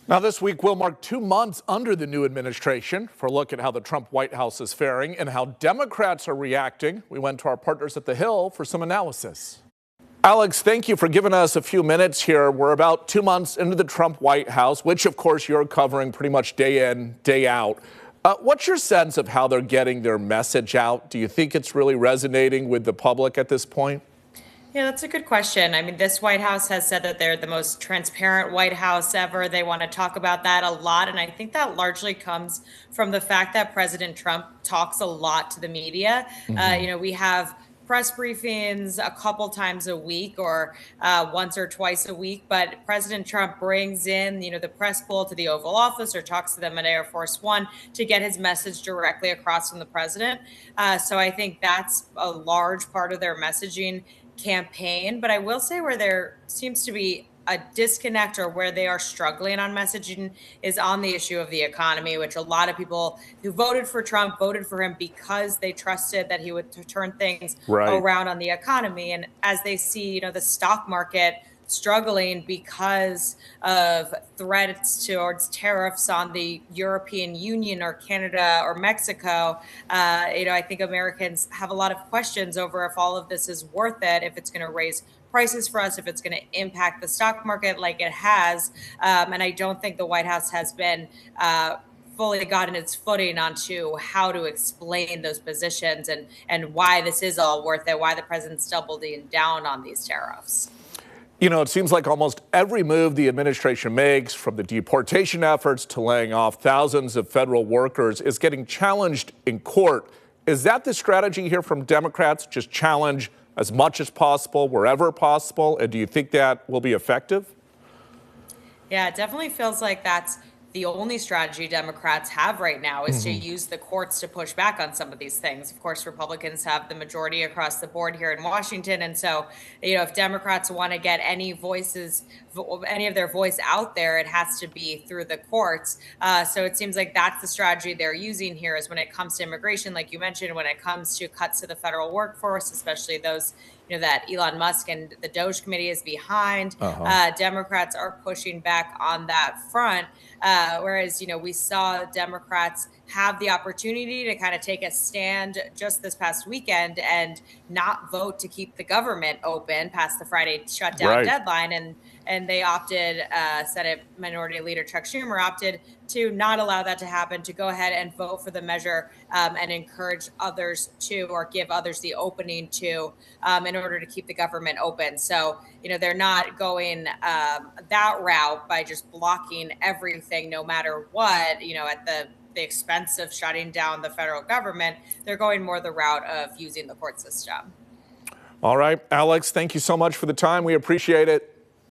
Now, this week will mark 2 months under the new administration. For a look at how the Trump White House is faring and how Democrats are reacting, we went to our partners at The Hill for some analysis. Alex, thank you for giving us a few minutes here. We're about 2 months into the Trump White House, which, of course, you're covering pretty much day in, day out. What's your sense of how they're getting their message out? Do you think it's really resonating with the public at this point? Yeah, that's a good question. I mean, this White House has said that they're the most transparent White House ever. They want to talk about that a lot. And I think that largely comes from the fact that President Trump talks a lot to the media. We have press briefings a couple times a week or once or twice a week. But President Trump brings in, the press pool to the Oval Office or talks to them at Air Force One to get his message directly across from the president. So I think that's a large part of their messaging campaign. But I will say where there seems to be a disconnect or where they are struggling on messaging is on the issue of the economy, which a lot of people who voted for Trump voted for him because they trusted that he would turn things around on the economy. And as they see, the stock market struggling because of threats towards tariffs on the European Union or Canada or Mexico. I think Americans have a lot of questions over if all of this is worth it, if it's going to raise prices for us, if it's going to impact the stock market like it has. And I don't think the White House has been fully gotten its footing onto how to explain those positions and why this is all worth it, why the president's doubling down on these tariffs. It seems like almost every move the administration makes, from the deportation efforts to laying off thousands of federal workers, is getting challenged in court. Is that the strategy here from Democrats? Just challenge as much as possible, wherever possible? And do you think that will be effective? Yeah, it definitely feels like that's the only strategy Democrats have right now is to use the courts to push back on some of these things. Of course, Republicans have the majority across the board here in Washington. And so, if Democrats want to get any of their voice out there, it has to be through the courts. So it seems like that's the strategy they're using here is when it comes to immigration, like you mentioned, when it comes to cuts to the federal workforce, especially those that Elon Musk and the Doge Committee is behind. Democrats are pushing back on that front. Whereas, we saw Democrats have the opportunity to kind of take a stand just this past weekend and not vote to keep the government open past the Friday shutdown deadline. And they opted, Senate Minority Leader Chuck Schumer opted to not allow that to happen, to go ahead and vote for the measure and encourage others to, or give others the opening to, in order to keep the government open. So, they're not going that route by just blocking everything, no matter what, at the expense of shutting down the federal government. They're going more the route of using the court system. All right, Alex, thank you so much for the time. We appreciate it.